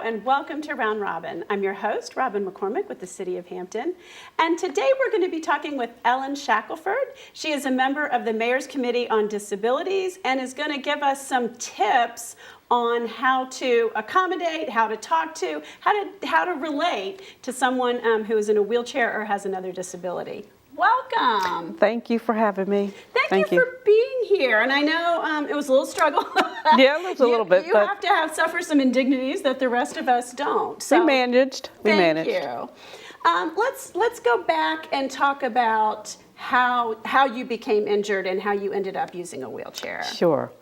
and welcome to Round Robin. I'm your host, Robin McCormick with the City of Hampton, and today we're going to be talking with Ellen Shackleford. She is a member of the Mayor's Committee on Disabilities and is going to give us some tips on how to accommodate, how to talk to, how to relate to someone who is in a wheelchair or has another disability. Welcome. Thank you for having me. Thank you for being here. And I know it was a little struggle. Yeah, it was a little bit. You have to suffer some indignities that the rest of us don't. So we managed. Thank you. Let's go back and talk about how you became injured and how you ended up using a wheelchair. Sure.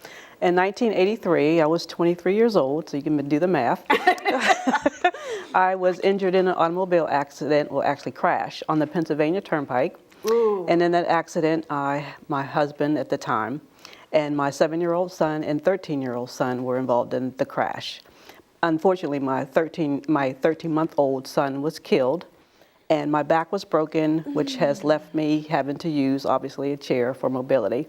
In 1983, I was 23 years old, so you can do the math. I was injured in an automobile accident, well, actually crash, on the Pennsylvania Turnpike. Ooh. And in that accident, my husband at the time, and my 7-year-old son and 13-year-old son were involved in the crash. Unfortunately, my 13-month-old son was killed, and my back was broken, which has left me having to use, obviously, a chair for mobility.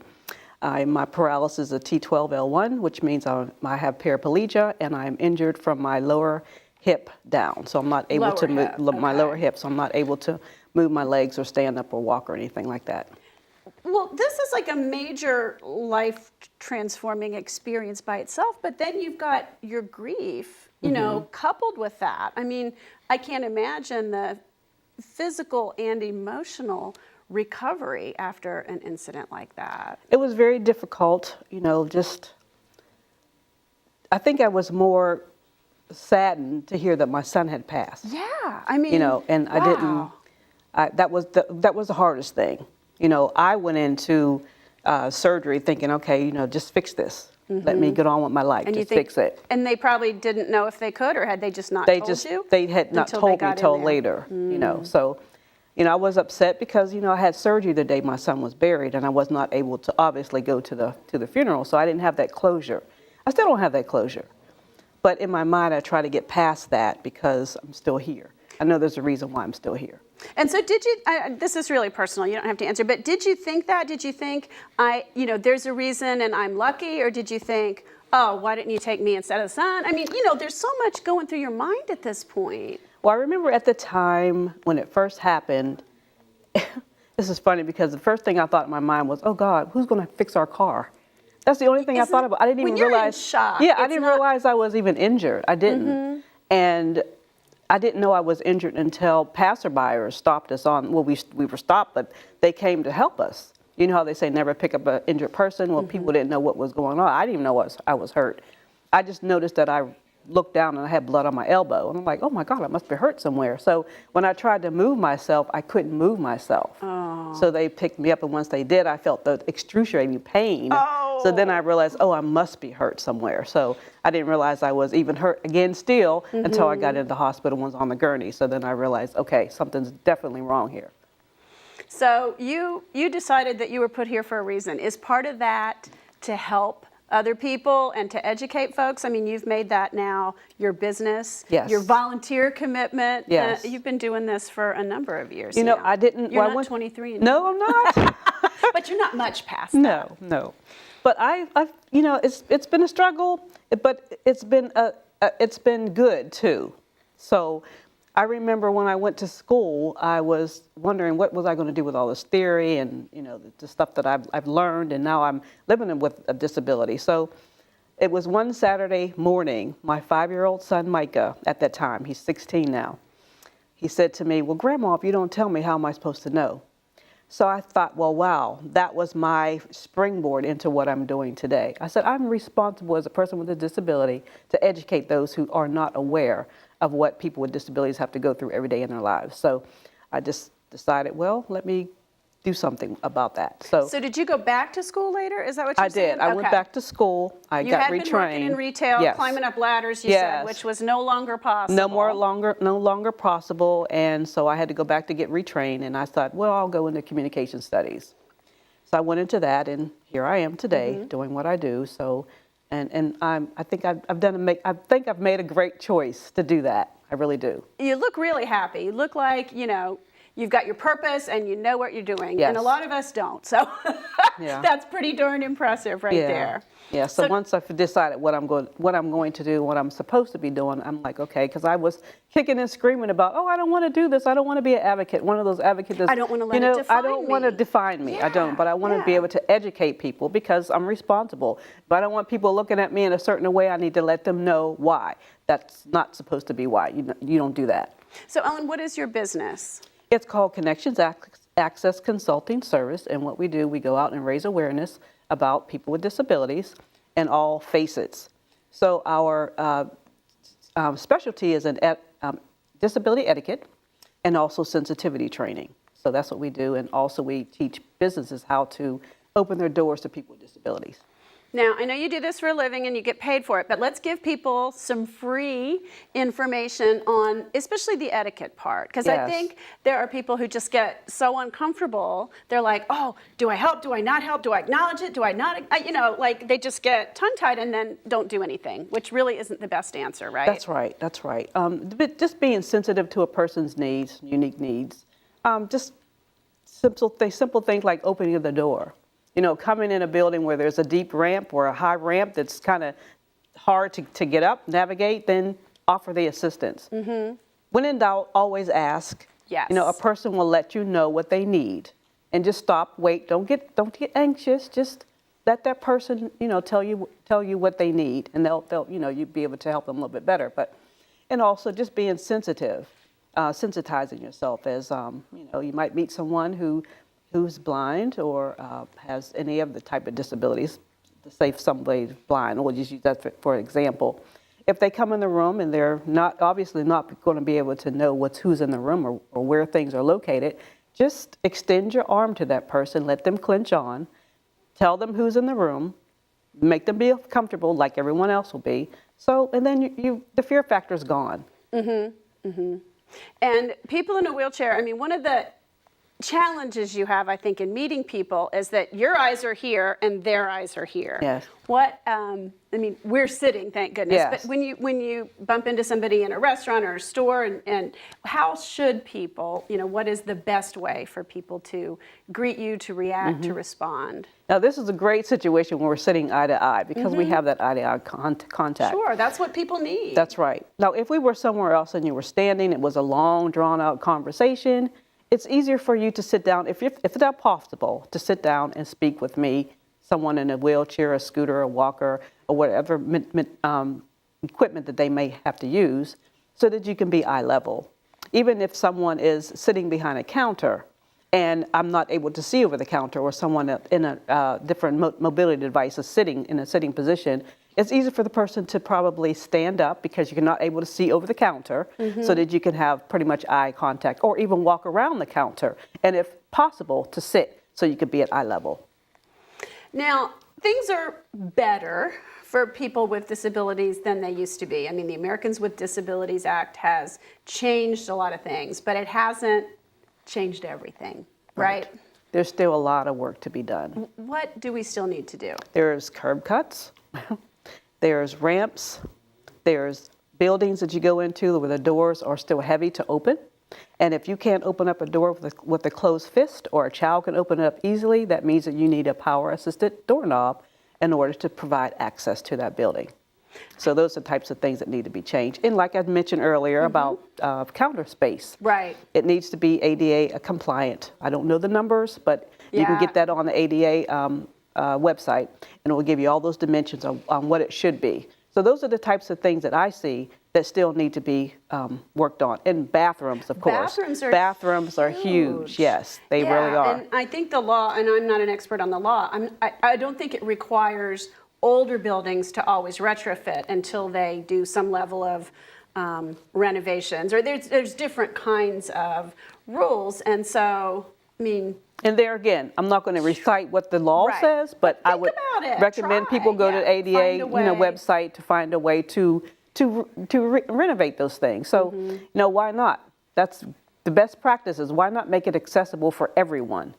My paralysis is a T12L1, which means I have paraplegia, and I'm injured from my lower hip down, so I'm not able to move my lower hip, so I'm not able to move my legs or stand up or walk or anything like that. Well, this is like a major life transforming experience by itself, but then you've got your grief, you know, coupled with that. I mean, I can't imagine the physical and emotional recovery after an incident like that. It was very difficult, you know, I think I was more saddened to hear that my son had passed. Yeah, I mean, you know, and wow. that was the hardest thing. You know, I went into surgery thinking, okay, you know, just fix this. Let me get on with my life, and fix it. And they probably didn't know if they could, or had they just not told you? They had not told me till later, you know, so, you know, I was upset because, you know, I had surgery the day my son was buried, and I was not able to obviously go to the funeral, so I didn't have that closure. I still don't have that closure. But in my mind, I try to get past that because I'm still here. I know there's a reason why I'm still here. And so did you, this is really personal, you don't have to answer, but did you think that? Did you think, you know, there's a reason and I'm lucky? Or did you think, oh, why didn't you take me instead of the son? I mean, you know, there's so much going through your mind at this point. Well, I remember at the time when it first happened, this is funny because the first thing I thought in my mind was, oh God, who's going to fix our car? That's the only thing I thought about. I didn't even realize. In shock, yeah, I didn't realize I was even injured. I didn't. And I didn't know I was injured until passerbyers stopped us on, well, we were stopped, but they came to help us. You know how they say never pick up an injured person? Well, people didn't know what was going on. I didn't even know I was hurt. I just noticed that I looked down and I had blood on my elbow. And I'm like, oh my God, I must be hurt somewhere. So when I tried to move myself, I couldn't move myself. Oh. So they picked me up, and once they did, I felt the excruciating pain. Oh. So then I realized, oh, I must be hurt somewhere. So I didn't realize I was even hurt again still until I got into the hospital and was on the gurney. So then I realized, okay, something's definitely wrong here. So you decided that you were put here for a reason. Is part of that to help other people and to educate folks? I mean, you've made that now your business, yes. Your volunteer commitment. Yes. You've been doing this for a number of years. You know, now. I didn't. You're well, not 23 anymore. No, I'm not. But you're not much past that. No. But I've you know, it's been a struggle, but it's been good too. So I remember when I went to school, I was wondering what was I going to do with all this theory and, you know, the stuff that I've learned, and now I'm living with a disability. So it was one Saturday morning, my 5-year-old son, Micah, at that time, he's 16 now, he said to me, well, Grandma, if you don't tell me, how am I supposed to know? So I thought, well, wow, that was my springboard into what I'm doing today. I said, I'm responsible as a person with a disability to educate those who are not aware of what people with disabilities have to go through every day in their lives. So I just decided, well, let me do something about that. So did you go back to school later? Is that what you're saying? I did. I went back to school. I got retrained. You had been working in retail, yes. Climbing up ladders, you said, which was no longer possible. No longer possible. And so I had to go back to get retrained. And I thought, well, I'll go into communication studies. So I went into that, and here I am today doing what I do. So, and I think I've made a great choice to do that. I really do. You look really happy. You look like, you know, you've got your purpose and you know what you're doing. Yes. And a lot of us don't. So Yeah. that's pretty darn impressive right there. Yeah, so once I've decided what I'm going to do, what I'm supposed to be doing, I'm like, okay, because I was kicking and screaming about, oh, I don't want to do this. I don't want to be an advocate. One of those advocates that's, I don't want to let it define I don't want to me. define me. I don't, but I want to be yeah. able to educate people because I'm responsible. If I don't want people looking at me in a certain way, I need to let them know why. That's not supposed to be why. You don't do that. So Ellen, what is your business? It's called Connections Access Consulting Service, and what we do, we go out and raise awareness about people with disabilities in all facets. So our specialty is in disability etiquette and also sensitivity training. So that's what we do, and also we teach businesses how to open their doors to people with disabilities. Now, I know you do this for a living and you get paid for it, but let's give people some free information on especially the etiquette part. Because I Yes. think there are people who just get so uncomfortable. They're like, oh, do I help? Do I not help? Do I acknowledge it? Do I not? Like they just get tongue-tied and then don't do anything, which really isn't the best answer, right? That's right, that's right. But just being sensitive to a person's needs, unique needs. Just simple things like opening the door. Coming in a building where there's a deep ramp or a high ramp that's kind of hard to get up, navigate, then offer the assistance. Mm-hmm. When in doubt, always ask. Yes. A person will let you know what they need, and just stop, wait, don't get anxious. Just let that person, tell you what they need, and they'll you'll be able to help them a little bit better. And also just being sensitive, sensitizing yourself as you might meet someone who's blind or has any of the type of disabilities, to say somebody's blind, we'll just use that for example. If they come in the room and they're obviously not going to be able to know who's in the room or where things are located, just extend your arm to that person, let them clench on, tell them who's in the room, make them be comfortable like everyone else will be. So, and then the fear factor is gone. Mm-hmm. Mm-hmm. And people in a wheelchair, one of the challenges you have, I think, in meeting people is that your eyes are here and their eyes are here. Yes. We're sitting, thank goodness. Yes. But when you bump into somebody in a restaurant or a store, and how should people, what is the best way for people to greet you, to react, to respond? Now, this is a great situation when we're sitting eye to eye because we have that eye to eye contact. Sure, that's what people need. That's right. Now, if we were somewhere else and you were standing, it was a long, drawn out conversation, it's easier for you to sit down, if it's not possible, to sit down and speak with me, someone in a wheelchair, a scooter, a walker, or whatever equipment that they may have to use, so that you can be eye level. Even if someone is sitting behind a counter and I'm not able to see over the counter, or someone in a different mobility device is sitting in a sitting position, it's easier for the person to probably stand up because you're not able to see over the counter, so that you can have pretty much eye contact, or even walk around the counter, and if possible, to sit so you could be at eye level. Now, things are better for people with disabilities than they used to be. The Americans with Disabilities Act has changed a lot of things, but it hasn't changed everything, right? There's still a lot of work to be done. What do we still need to do? There's curb cuts. There's ramps, there's buildings that you go into where the doors are still heavy to open. And if you can't open up a door with a closed fist, or a child can open it up easily, that means that you need a power-assisted doorknob in order to provide access to that building. So those are the types of things that need to be changed. And like I mentioned earlier about counter space. Right. It needs to be ADA compliant. I don't know the numbers, but you can get that on the ADA website, and it will give you all those dimensions on what it should be. So those are the types of things that I see that still need to be worked on. And bathrooms, of course. Bathrooms are huge. Yes, they really are. And I think the law, and I'm not an expert on the law, I don't think it requires older buildings to always retrofit until they do some level of renovations, or there's different kinds of rules. And so, and there again, I'm not going to recite what the law says, but I would recommend people go to ADA website to find a way to renovate those things. So, why not? That's the best practices. Why not make it accessible for everyone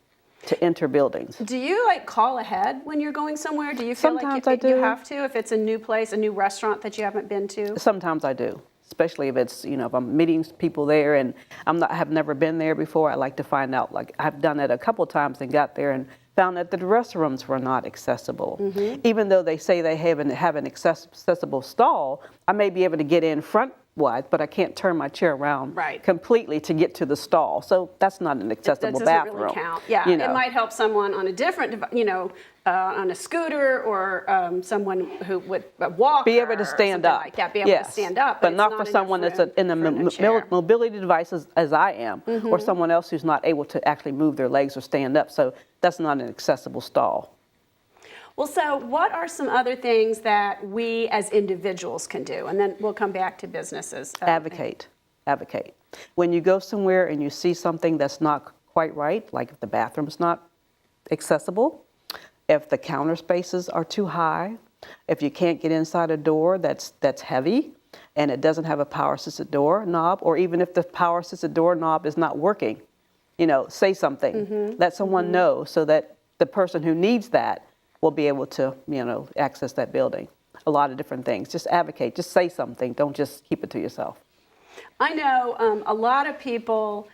to enter buildings? Do you call ahead when you're going somewhere? Do you feel Sometimes like I do. You have to if it's a new place, a new restaurant that you haven't been to? Sometimes I do. especially if it's, if I'm meeting people there and have never been there before. I like to find out, like I've done it a couple of times and got there and found that the restrooms were not accessible. Even though they say they have an accessible stall, I may be able to get in front-wise, but I can't turn my chair around completely to get to the stall. So that's not an accessible bathroom. That doesn't really count. Yeah, it might help someone on a different, on a scooter or someone who would walk. Be able to stand up. Like that, be able to stand up. But not for someone that's in a mobility device as I am, or someone else who's not able to actually move their legs or stand up. So that's not an accessible stall. Well, so what are some other things that we as individuals can do? And then we'll come back to businesses. Advocate. When you go somewhere and you see something that's not quite right, like if the bathroom's not accessible, if the counter spaces are too high, if you can't get inside a door that's heavy and it doesn't have a power-assisted door knob, or even if the power-assisted door knob is not working, say something. Let someone know so that the person who needs that will be able to, access that building. A lot of different things. Just advocate. Just say something. Don't just keep it to yourself. I know a lot of people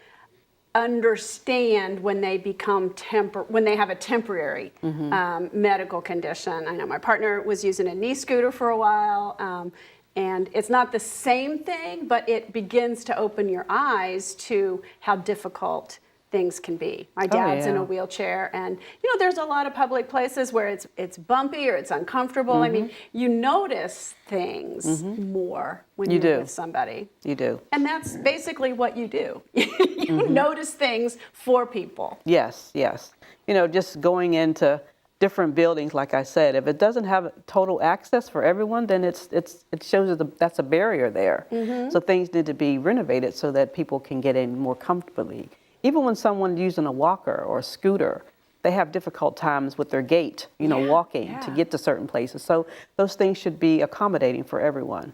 understand when they become when they have a temporary medical condition. I know my partner was using a knee scooter for a while, and it's not the same thing, but it begins to open your eyes to how difficult things can be. My dad's in a wheelchair, and there's a lot of public places where it's bumpy or it's uncomfortable. I mean, you notice things more when you're with somebody. You do. And that's basically what you do. You notice things for people. Yes. Just going into different buildings, like I said, if it doesn't have total access for everyone, then it shows that's a barrier there. So things need to be renovated so that people can get in more comfortably. Even when someone's using a walker or a scooter, they have difficult times with their gait, walking to get to certain places. So those things should be accommodating for everyone.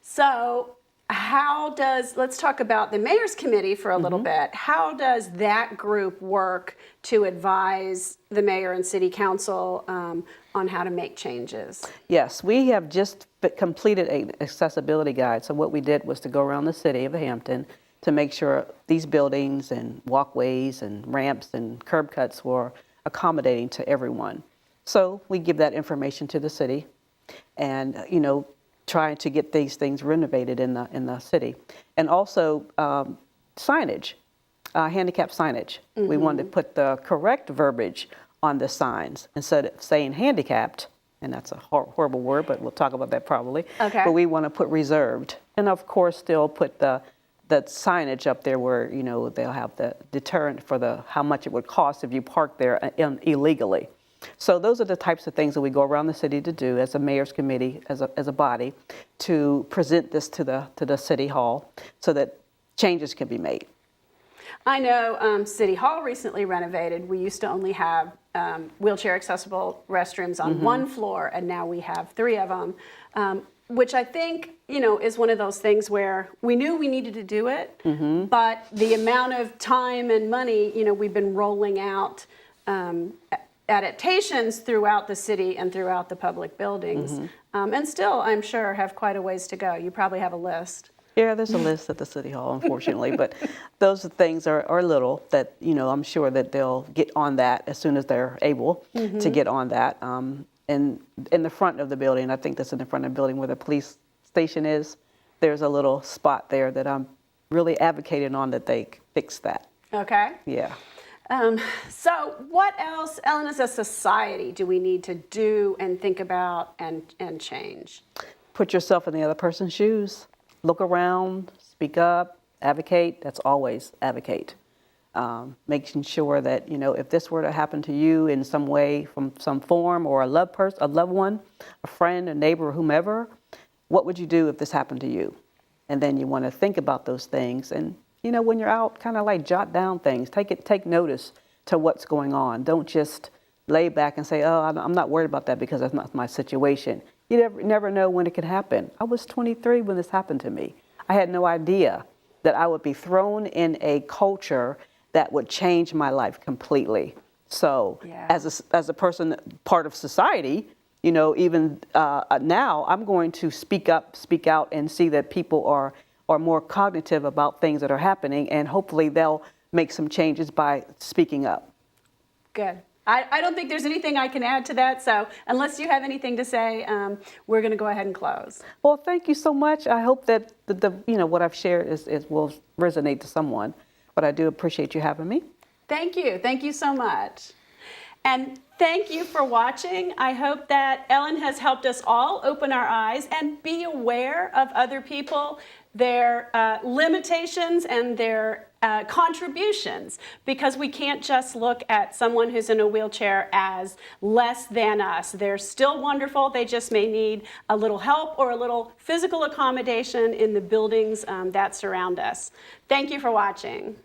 So let's talk about the Mayor's Committee for a little bit. How does that group work to advise the mayor and city council on how to make changes? Yes, we have just completed an accessibility guide. So what we did was to go around the city of Hampton to make sure these buildings and walkways and ramps and curb cuts were accommodating to everyone. So we give that information to the city and, trying to get these things renovated in the city. And also signage, handicap signage. We wanted to put the correct verbiage on the signs instead of saying handicapped, and that's a horrible word, but we'll talk about that probably. Okay. But we want to put reserved. And of course still put the signage up there where, they'll have the deterrent for how much it would cost if you park there illegally. So those are the types of things that we go around the city to do as a mayor's committee, as a body, to present this to the city hall so that changes can be made. I know City Hall recently renovated. We used to only have wheelchair accessible restrooms on one floor, and now we have 3 of them. Which I think, is one of those things where we knew we needed to do it, but the amount of time and money, we've been rolling out adaptations throughout the city and throughout the public buildings. And still, I'm sure, have quite a ways to go. You probably have a list. Yeah, there's a list at the City Hall, unfortunately, but those things are little that, I'm sure that they'll get on that as soon as they're able to get on that. And in the front of the building, I think that's in the front of the building where the police station is, there's a little spot there that I'm really advocating on that they fix that. Okay. Yeah. So what else, Ellen, as a society, do we need to do and think about and change? Put yourself in the other person's shoes. Look around, speak up, advocate. That's always advocate. Making sure that, if this were to happen to you in some way, from some form, or a loved one, a friend, a neighbor, or whomever, what would you do if this happened to you? And then you want to think about those things. And, when you're out, kind of like jot down things. Take notice to what's going on. Don't just lay back and say, oh, I'm not worried about that because that's not my situation. You never know when it could happen. I was 23 when this happened to me. I had no idea that I would be thrown in a culture that would change my life completely. So as a person, part of society, even now, I'm going to speak up, speak out, and see that people are more cognitive about things that are happening, and hopefully they'll make some changes by speaking up. Good. I don't think there's anything I can add to that, so unless you have anything to say, we're going to go ahead and close. Well, thank you so much. I hope that what I've shared will resonate to someone, but I do appreciate you having me. Thank you. Thank you so much. And thank you for watching. I hope that Ellen has helped us all open our eyes and be aware of other people, their limitations and their contributions, because we can't just look at someone who's in a wheelchair as less than us. They're still wonderful. They just may need a little help or a little physical accommodation in the buildings that surround us. Thank you for watching.